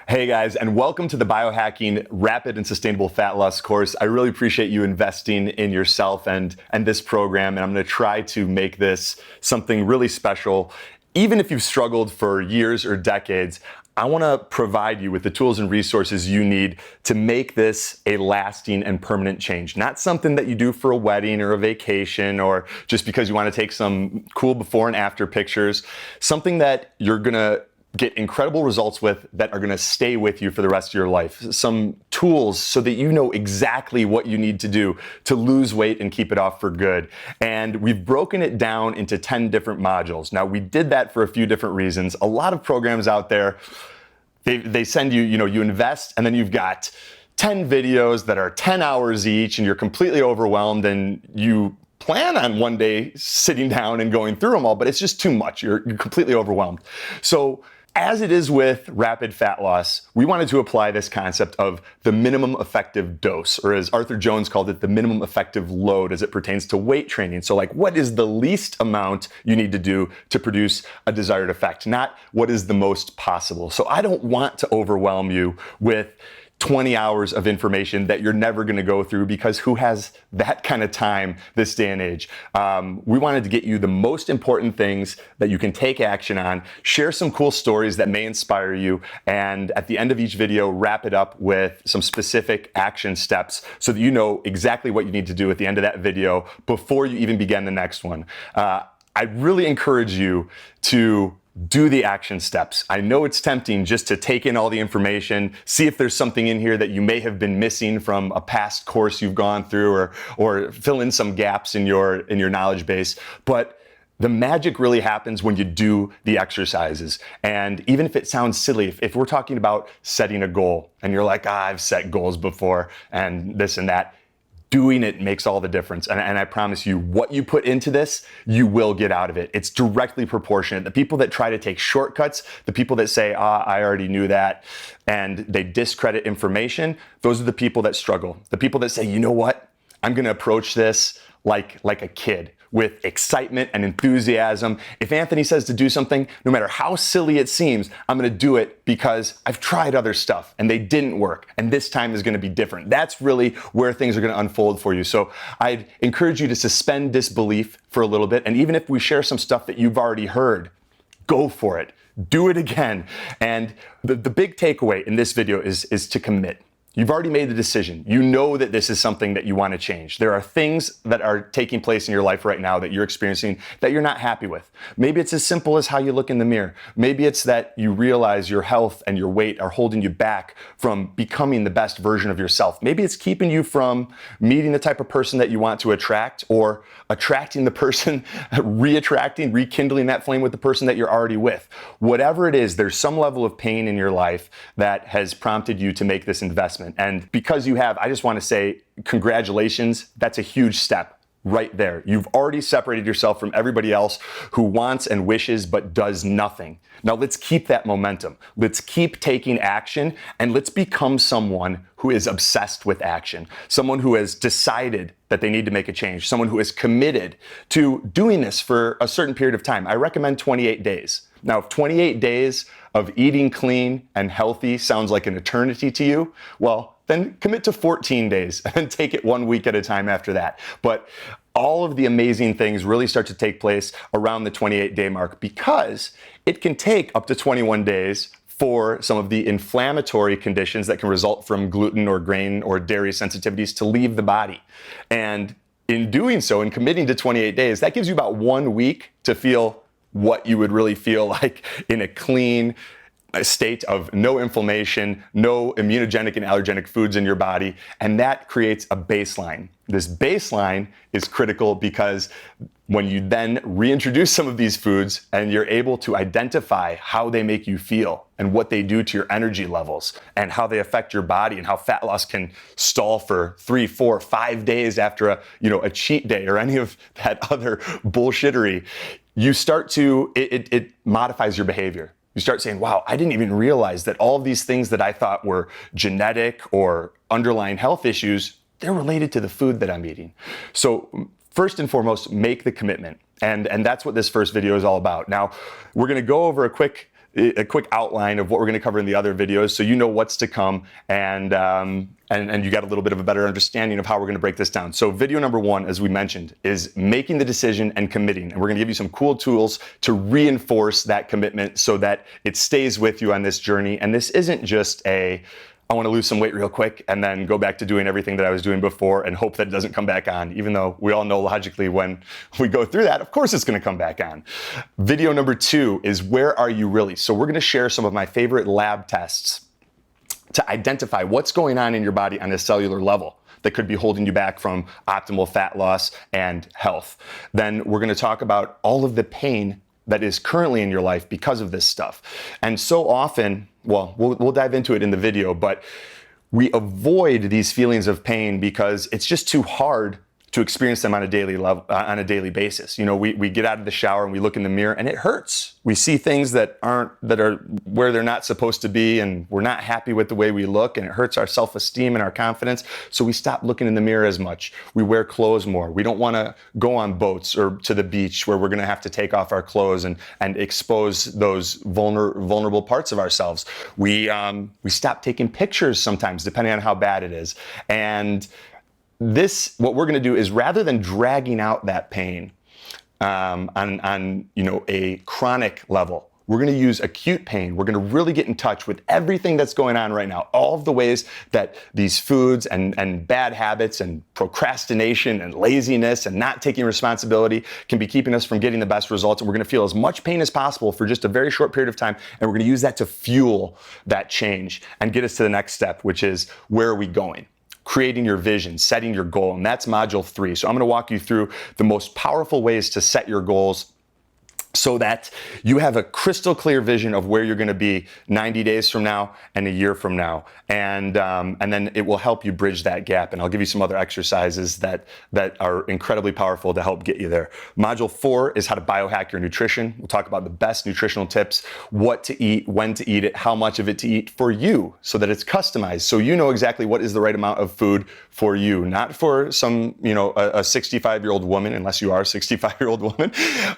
Hey guys, and welcome to the Biohacking Rapid and Sustainable Fat Loss course. I really appreciate you investing in yourself and this program, and I'm going to try to make this something really special. Even if you've struggled for years or decades, I want to provide you with the tools and resources you need to make this a lasting and permanent change. Not something that you do for a wedding or a vacation or just because you want to take some cool before and after pictures. Something that you're going to get incredible results with that are going to stay with you for the rest of your life. Some tools so that you know exactly what you need to do to lose weight and keep it off for good. And we've broken it down into 10 different modules. Now, we did that for a few different reasons. A lot of programs out there, they send you, you invest and then you've got 10 videos that are 10 hours each and you're completely overwhelmed and you plan on one day sitting down and going through them all, but it's just too much. You're completely overwhelmed. So as it is with rapid fat loss, we wanted to apply this concept of the minimum effective dose, or as Arthur Jones called it, the minimum effective load as it pertains to weight training. So like, what is the least amount you need to do to produce a desired effect, not what is the most possible. So I don't want to overwhelm you with 20 hours of information that you're never going to go through, because who has that kind of time this day and age? We wanted to get you the most important things that you can take action on, share some cool stories that may inspire you, and at the end of each video, wrap it up with some specific action steps so that you know exactly what you need to do at the end of that video before you even begin the next one. I really encourage you to do the action steps. I know it's tempting just to take in all the information, see if there's something in here that you may have been missing from a past course you've gone through, or fill in some gaps in your knowledge base. But the magic really happens when you do the exercises. And even if it sounds silly, if we're talking about setting a goal and you're like, I've set goals before and this and that, doing it makes all the difference. And I promise you, what you put into this, you will get out of it. It's directly proportionate. The people that try to take shortcuts, the people that say, I already knew that, and they discredit information, those are the people that struggle. The people that say, you know what? I'm going to approach this like a kid, with excitement and enthusiasm. If Anthony says to do something, no matter how silly it seems, I'm going to do it because I've tried other stuff and they didn't work, and this time is going to be different. That's really where things are going to unfold for you. So I'd encourage you to suspend disbelief for a little bit, and even if we share some stuff that you've already heard, go for it. Do it again. And the big takeaway in this video is to commit. You've already made the decision. You know that this is something that you want to change. There are things that are taking place in your life right now that you're experiencing that you're not happy with. Maybe it's as simple as how you look in the mirror. Maybe it's that you realize your health and your weight are holding you back from becoming the best version of yourself. Maybe it's keeping you from meeting the type of person that you want to attract, or attracting the person, rekindling that flame with the person that you're already with. Whatever it is, there's some level of pain in your life that has prompted you to make this investment. And because you have, I just want to say congratulations. That's a huge step right there. You've already separated yourself from everybody else who wants and wishes but does nothing. Now let's keep that momentum. Let's keep taking action, and let's become someone who is obsessed with action. Someone who has decided that they need to make a change. Someone who is committed to doing this for a certain period of time. I recommend 28 days. Now, if 28 days of eating clean and healthy sounds like an eternity to you, well, then commit to 14 days and take it 1 week at a time after that. But all of the amazing things really start to take place around the 28-day mark, because it can take up to 21 days for some of the inflammatory conditions that can result from gluten or grain or dairy sensitivities to leave the body. And in doing so, in committing to 28 days, that gives you about 1 week to feel what you would really feel like in a clean state of no inflammation, no immunogenic and allergenic foods in your body, and that creates a baseline. This baseline is critical because when you then reintroduce some of these foods and you're able to identify how they make you feel and what they do to your energy levels and how they affect your body and how fat loss can stall for 3, 4, 5 days after a cheat day or any of that other bullshittery, you start to, it modifies your behavior. You start saying, wow, I didn't even realize that all of these things that I thought were genetic or underlying health issues, they're related to the food that I'm eating. So first and foremost, make the commitment. And that's what this first video is all about. Now, we're going to go over a quick a quick outline of what we're going to cover in the other videos, so you know what's to come, and you got a little bit of a better understanding of how we're going to break this down. So video number one, as we mentioned, is making the decision and committing. And we're going to give you some cool tools to reinforce that commitment so that it stays with you on this journey. And this isn't just I want to lose some weight real quick and then go back to doing everything that I was doing before and hope that it doesn't come back on, even though we all know logically when we go through that, of course it's going to come back on. Video number two is where are you really? So we're going to share some of my favorite lab tests to identify what's going on in your body on a cellular level that could be holding you back from optimal fat loss and health. Then we're going to talk about all of the pain that is currently in your life because of this stuff. And so often, well, we'll dive into it in the video, but we avoid these feelings of pain because it's just too hard to experience them on a daily level, on a daily basis. You know, we get out of the shower and we look in the mirror and it hurts. We see things that are where they're not supposed to be, and we're not happy with the way we look, and it hurts our self-esteem and our confidence. So we stop looking in the mirror as much. We wear clothes more. We don't want to go on boats or to the beach where we're going to have to take off our clothes and expose those vulnerable parts of ourselves. We stop taking pictures sometimes, depending on how bad it is. And what we're going to do is, rather than dragging out that pain on a chronic level, we're going to use acute pain. We're going to really get in touch with everything that's going on right now, all of the ways that these foods and bad habits and procrastination and laziness and not taking responsibility can be keeping us from getting the best results. And we're going to feel as much pain as possible for just a very short period of time. And we're going to use that to fuel that change and get us to the next step, which is, where are we going? Creating your vision, setting your goal, and that's module 3. So I'm going to walk you through the most powerful ways to set your goals so that you have a crystal clear vision of where you're going to be 90 days from now and a year from now. And then it will help you bridge that gap. And I'll give you some other exercises that are incredibly powerful to help get you there. Module 4 is how to biohack your nutrition. We'll talk about the best nutritional tips, what to eat, when to eat it, how much of it to eat for you, so that it's customized. So you know exactly what is the right amount of food for you, not for some, a 65-year-old woman, unless you are a 65-year-old woman,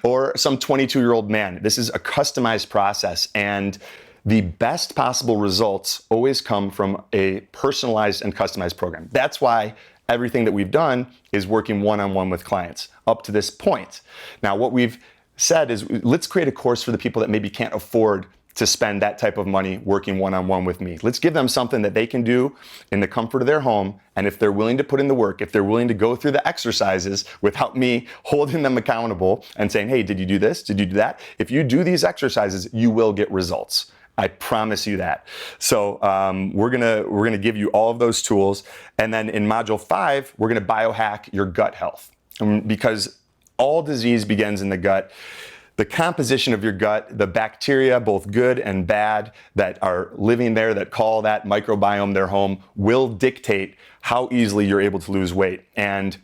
or some 22-year-old man. This is a customized process, and the best possible results always come from a personalized and customized program. That's why everything that we've done is working one-on-one with clients up to this point. Now, what we've said is, let's create a course for the people that maybe can't afford to spend that type of money working one-on-one with me. Let's give them something that they can do in the comfort of their home. And if they're willing to put in the work, if they're willing to go through the exercises without me holding them accountable and saying, hey, did you do this? Did you do that? If you do these exercises, you will get results. I promise you that. So we're gonna give you all of those tools. And then in module 5, we're gonna biohack your gut health. Because all disease begins in the gut. The composition of your gut, the bacteria, both good and bad, that are living there, that call that microbiome their home, will dictate how easily you're able to lose weight. And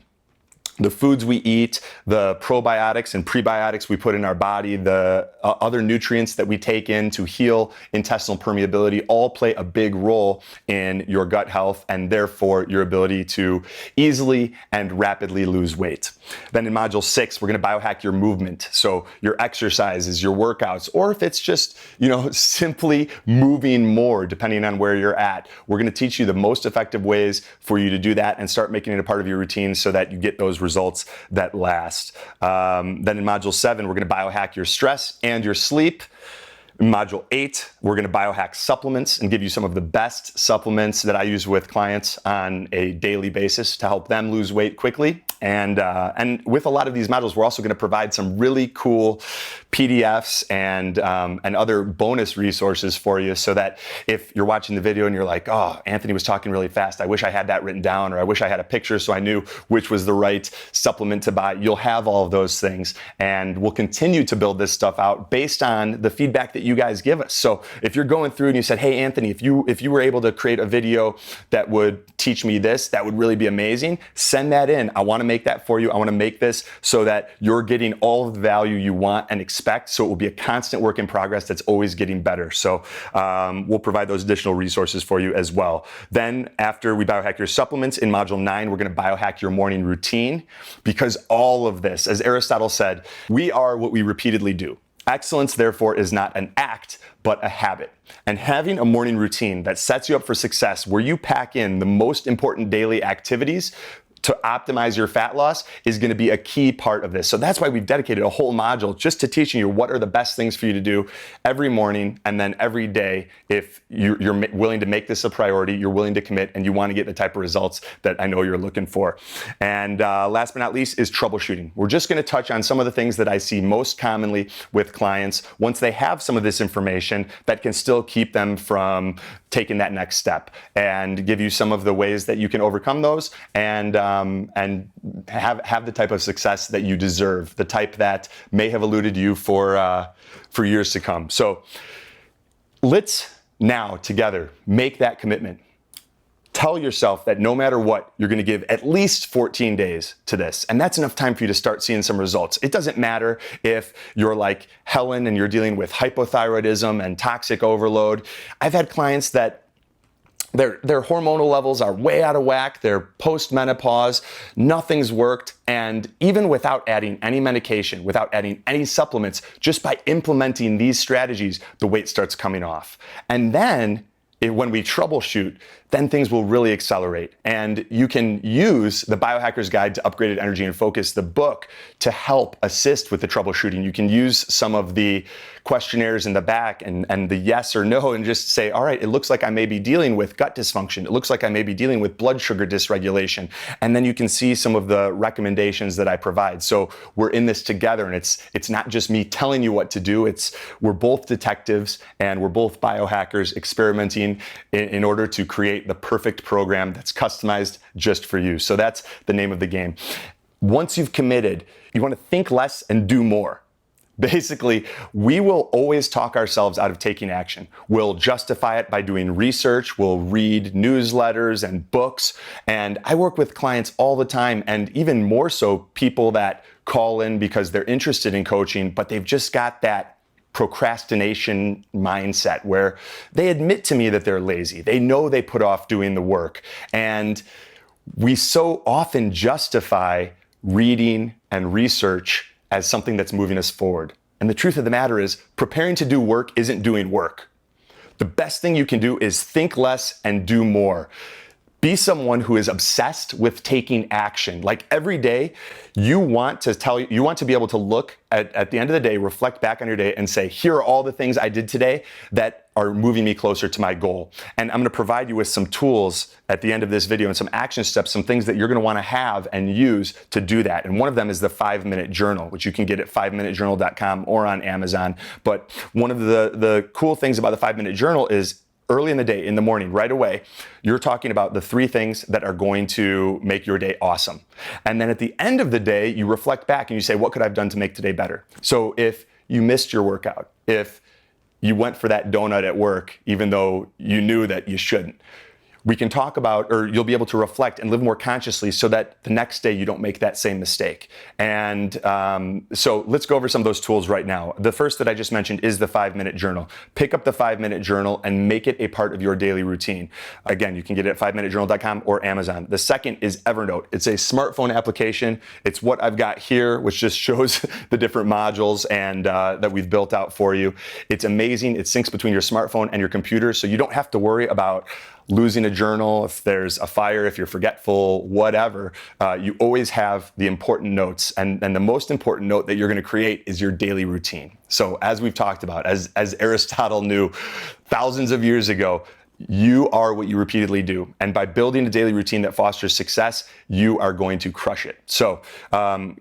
the foods we eat, the probiotics and prebiotics we put in our body, the other nutrients that we take in to heal intestinal permeability, all play a big role in your gut health and therefore your ability to easily and rapidly lose weight. Then in module 6, we're going to biohack your movement. So your exercises, your workouts, or if it's just, simply moving more, depending on where you're at. We're going to teach you the most effective ways for you to do that and start making it a part of your routine so that you get those results that last. Then in module 7, we're going to biohack your stress and your sleep. In module 8, we're going to biohack supplements and give you some of the best supplements that I use with clients on a daily basis to help them lose weight quickly. And with a lot of these modules, we're also going to provide some really cool PDFs and other bonus resources for you, so that if you're watching the video and you're like, oh, Anthony was talking really fast, I wish I had that written down, or I wish I had a picture so I knew which was the right supplement to buy. You'll have all of those things, and we'll continue to build this stuff out based on the feedback that you guys give us. So if you're going through and you said, hey, Anthony, if you were able to create a video that would teach me this, that would really be amazing, send that in. I want to make that for you. I want to make this so that you're getting all of the value you want and expect. So it will be a constant work in progress that's always getting better. So we'll provide those additional resources for you as well. Then after we biohack your supplements, in module 9, we're going to biohack your morning routine, because all of this, as Aristotle said, we are what we repeatedly do. Excellence, therefore, is not an act, but a habit. And having a morning routine that sets you up for success, where you pack in the most important daily activities to optimize your fat loss, is going to be a key part of this. So that's why we've dedicated a whole module just to teaching you what are the best things for you to do every morning and then every day. If you're willing to make this a priority, you're willing to commit, and you want to get the type of results that I know you're looking for. And last but not least is troubleshooting. We're just going to touch on some of the things that I see most commonly with clients once they have some of this information that can still keep them from taking that next step, and give you some of the ways that you can overcome those and have the type of success that you deserve, the type that may have eluded you for years to come. So let's now together make that commitment. Tell yourself that no matter what, you're going to give at least 14 days to this. And that's enough time for you to start seeing some results. It doesn't matter if you're like Helen and you're dealing with hypothyroidism and toxic overload. I've had clients that their hormonal levels are way out of whack. They're post-menopause. Nothing's worked. And even without adding any medication, without adding any supplements, just by implementing these strategies, the weight starts coming off. And then when we troubleshoot, then things will really accelerate. And you can use the Biohacker's Guide to Upgraded Energy and Focus, the book, to help assist with the troubleshooting. You can use some of the questionnaires in the back and the yes or no, and just say, all right, it looks like I may be dealing with gut dysfunction. It looks like I may be dealing with blood sugar dysregulation. And then you can see some of the recommendations that I provide. So we're in this together, and it's not just me telling you what to do. We're both detectives, and we're both biohackers experimenting in order to create the perfect program that's customized just for you. So that's the name of the game. Once you've committed, you want to think less and do more. Basically, we will always talk ourselves out of taking action. We'll justify it by doing research. We'll read newsletters and books. And I work with clients all the time, and even more so people that call in because they're interested in coaching, but they've just got that procrastination mindset where they admit to me that they're lazy. They know they put off doing the work. And we so often justify reading and research as something that's moving us forward. And the truth of the matter is, preparing to do work isn't doing work. The best thing you can do is think less and do more. Be someone who is obsessed with taking action. Like every day, you want to be able to look at the end of the day, reflect back on your day and say, here are all the things I did today that are moving me closer to my goal. And I'm going to provide you with some tools at the end of this video and some action steps, some things that you're going to want to have and use to do that. And one of them is the 5-minute journal, which you can get at 5minutejournal.com or on Amazon. But one of the cool things about the 5-minute journal is early in the day, in the morning, right away, you're talking about the 3 things that are going to make your day awesome. And then at the end of the day, you reflect back and you say, what could I have done to make today better? So if you missed your workout, if you went for that donut at work, even though you knew that you shouldn't, we can talk about, or you'll be able to reflect and live more consciously so that the next day you don't make that same mistake. And so let's go over some of those tools right now. The first that I just mentioned is the 5-minute journal. Pick up the 5-minute journal and make it a part of your daily routine. Again, you can get it at 5minutejournal.com or Amazon. The second is Evernote. It's a smartphone application. It's what I've got here, which just shows the different modules and that we've built out for you. It's amazing. It syncs between your smartphone and your computer, so you don't have to worry about losing a journal, if there's a fire, if you're forgetful, whatever. You always have the important notes. And the most important note that you're going to create is your daily routine. So as we've talked about, as Aristotle knew thousands of years ago, you are what you repeatedly do. And by building a daily routine that fosters success, you are going to crush it. So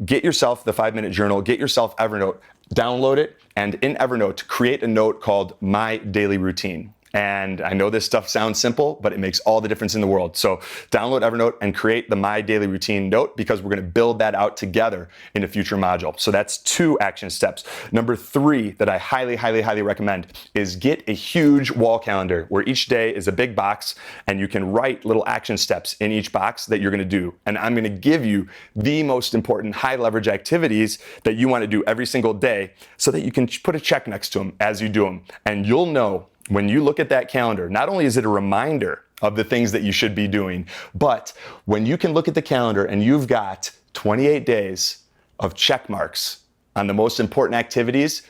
get yourself the 5-minute journal, get yourself Evernote, download it, and in Evernote, create a note called My Daily Routine. And I know this stuff sounds simple, but it makes all the difference in the world. So download Evernote and create the My Daily Routine note, because we're going to build that out together in a future module. So that's 2 action steps. Number 3 that I highly, highly, highly recommend is get a huge wall calendar where each day is a big box and you can write little action steps in each box that you're going to do. And I'm going to give you the most important high leverage activities that you want to do every single day so that you can put a check next to them as you do them. And you'll know when you look at that calendar, not only is it a reminder of the things that you should be doing, but when you can look at the calendar and you've got 28 days of check marks on the most important activities,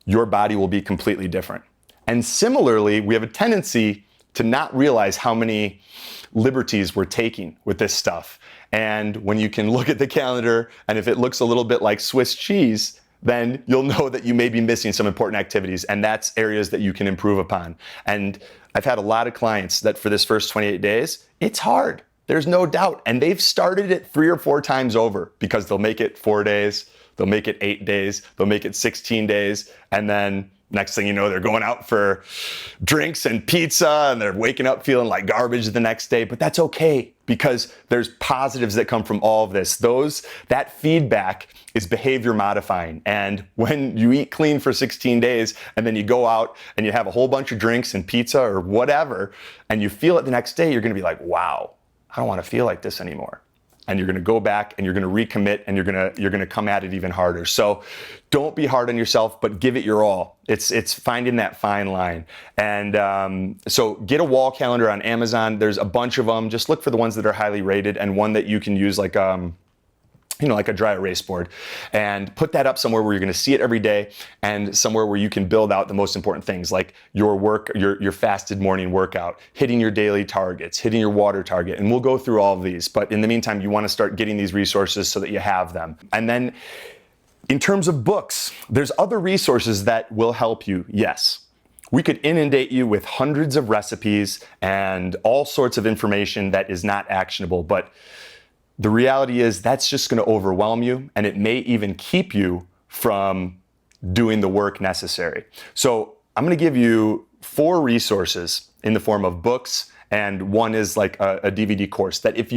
your body will be completely different. And similarly, we have a tendency to not realize how many liberties we're taking with this stuff. And when you can look at the calendar, and if it looks a little bit like Swiss cheese, then you'll know that you may be missing some important activities, and that's areas that you can improve upon. And I've had a lot of clients that for this first 28 days, it's hard. There's no doubt. And they've started it 3 or 4 times over, because they'll make it 4 days, they'll make it 8 days, they'll make it 16 days, and then next thing you know, they're going out for drinks and pizza, and they're waking up feeling like garbage the next day. But that's okay, because there's positives that come from all of this. That feedback is behavior modifying. And when you eat clean for 16 days, and then you go out and you have a whole bunch of drinks and pizza or whatever, and you feel it the next day, you're gonna be like, wow, I don't wanna feel like this anymore. And you're gonna go back and you're gonna recommit, and you're gonna come at it even harder. So don't be hard on yourself, but give it your all. It's finding that fine line. And so get a wall calendar on Amazon. There's a bunch of them. Just look for the ones that are highly rated, and one that you can use like like a dry erase board, and put that up somewhere where you're going to see it every day, and somewhere where you can build out the most important things, like your fasted morning workout, hitting your daily targets, hitting your water target. And we'll go through all of these. But in the meantime, you want to start getting these resources so that you have them. And then in terms of books, there's other resources that will help you. Yes. We could inundate you with hundreds of recipes and all sorts of information that is not actionable, but the reality is that's just going to overwhelm you, and it may even keep you from doing the work necessary. So I'm going to give you 4 resources in the form of books, and one is like a DVD course that if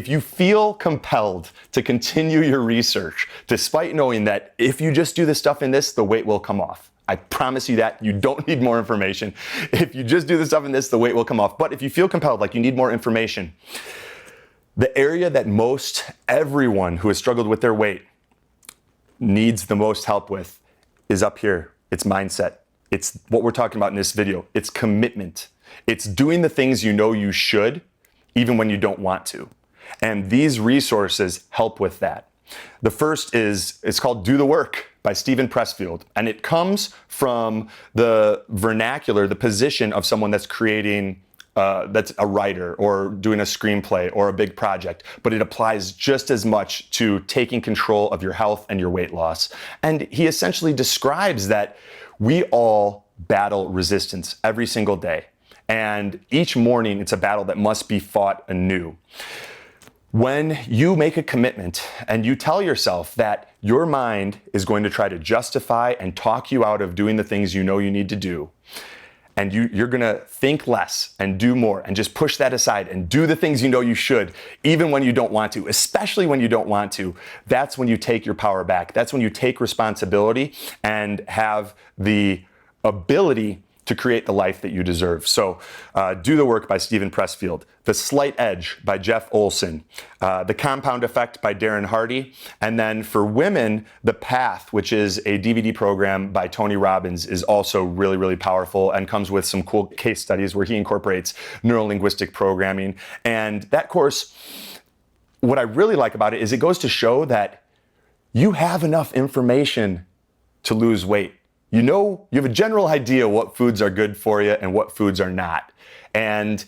you feel compelled to continue your research, despite knowing that if you just do the stuff in this, the weight will come off. I promise you that. You don't need more information. If you just do the stuff in this, the weight will come off. But if you feel compelled, like you need more information, the area that most everyone who has struggled with their weight needs the most help with is up here. It's mindset. It's what we're talking about in this video. It's commitment. It's doing the things you know you should, even when you don't want to. And these resources help with that. The first it's called Do the Work by Steven Pressfield. And it comes from the vernacular, the position of someone that's creating that's a writer or doing a screenplay or a big project, but it applies just as much to taking control of your health and your weight loss. And he essentially describes that we all battle resistance every single day. And each morning it's a battle that must be fought anew. When you make a commitment and you tell yourself that your mind is going to try to justify and talk you out of doing the things you know you need to do, and you're gonna think less and do more and just push that aside and do the things you know you should, even when you don't want to, especially when you don't want to, that's when you take your power back. That's when you take responsibility and have the ability to create the life that you deserve. So Do the Work by Steven Pressfield, The Slight Edge by Jeff Olson, The Compound Effect by Darren Hardy, and then for women, The Path, which is a DVD program by Tony Robbins, is also really, really powerful and comes with some cool case studies where he incorporates neuro-linguistic programming. And that course, what I really like about it is it goes to show that you have enough information to lose weight. You know, you have a general idea what foods are good for you and what foods are not. And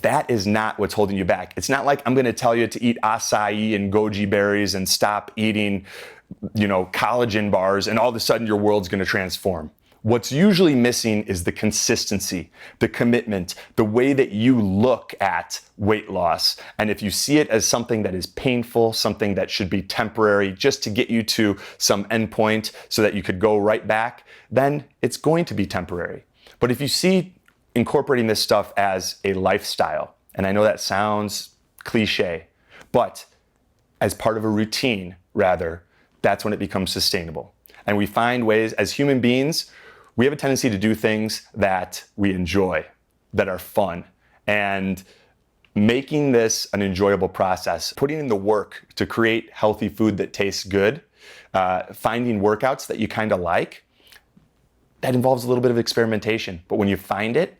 that is not what's holding you back. It's not like I'm going to tell you to eat acai and goji berries and stop eating, collagen bars, and all of a sudden your world's going to transform. What's usually missing is the consistency, the commitment, the way that you look at weight loss. And if you see it as something that is painful, something that should be temporary just to get you to some endpoint so that you could go right back, then it's going to be temporary. But if you see incorporating this stuff as a lifestyle, and I know that sounds cliche, but as part of a routine, rather, that's when it becomes sustainable. And we find ways as human beings, we have a tendency to do things that we enjoy, that are fun, and making this an enjoyable process, putting in the work to create healthy food that tastes good, finding workouts that you kind of like, that involves a little bit of experimentation. But when you find it,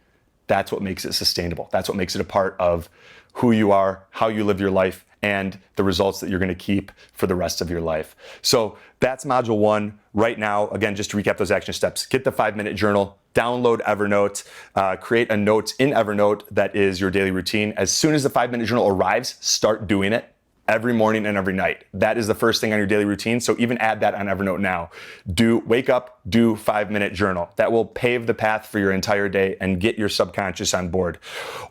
that's what makes it sustainable. That's what makes it a part of who you are, how you live your life, and the results that you're going to keep for the rest of your life. So that's module 1 right now. Again, just to recap those action steps: get the 5-minute journal, download Evernote, create a note in Evernote that is your daily routine. As soon as the 5-minute journal arrives, start doing it every morning and every night. That is the first thing on your daily routine. So even add that on Evernote now. Wake up, do 5-minute journal. That will pave the path for your entire day and get your subconscious on board.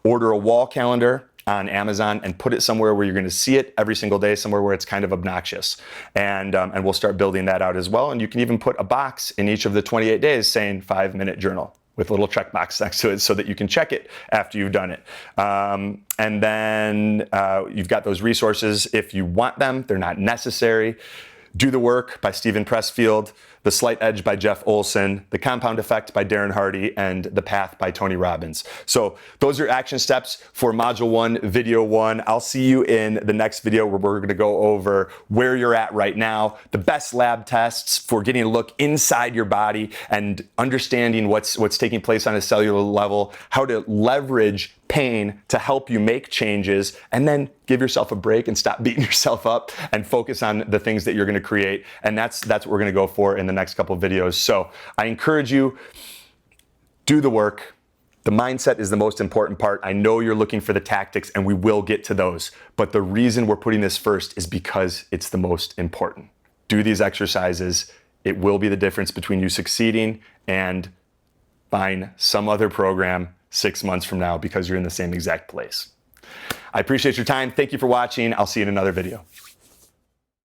Order a wall calendar on Amazon and put it somewhere where you're going to see it every single day, somewhere where it's kind of obnoxious. And we'll start building that out as well. And you can even put a box in each of the 28 days saying 5-minute journal, with a little checkbox next to it so that you can check it after you've done it. And then you've got those resources if you want them. They're not necessary. Do the Work by Steven Pressfield, The Slight Edge by Jeff Olson, The Compound Effect by Darren Hardy, and The Path by Tony Robbins. So those are action steps for Module 1, Video 1. I'll see you in the next video where we're going to go over where you're at right now, the best lab tests for getting a look inside your body and understanding what's taking place on a cellular level, how to leverage pain to help you make changes, and then give yourself a break and stop beating yourself up and focus on the things that you're going to create. And that's what we're going to go for in the next couple of videos. So I encourage you, do the work. The mindset is the most important part. I know you're looking for the tactics, and we will get to those. But the reason we're putting this first is because it's the most important. Do these exercises. It will be the difference between you succeeding and find some other program 6 months from now because you're in the same exact place. I appreciate your time. Thank you for watching. I'll see you in another video.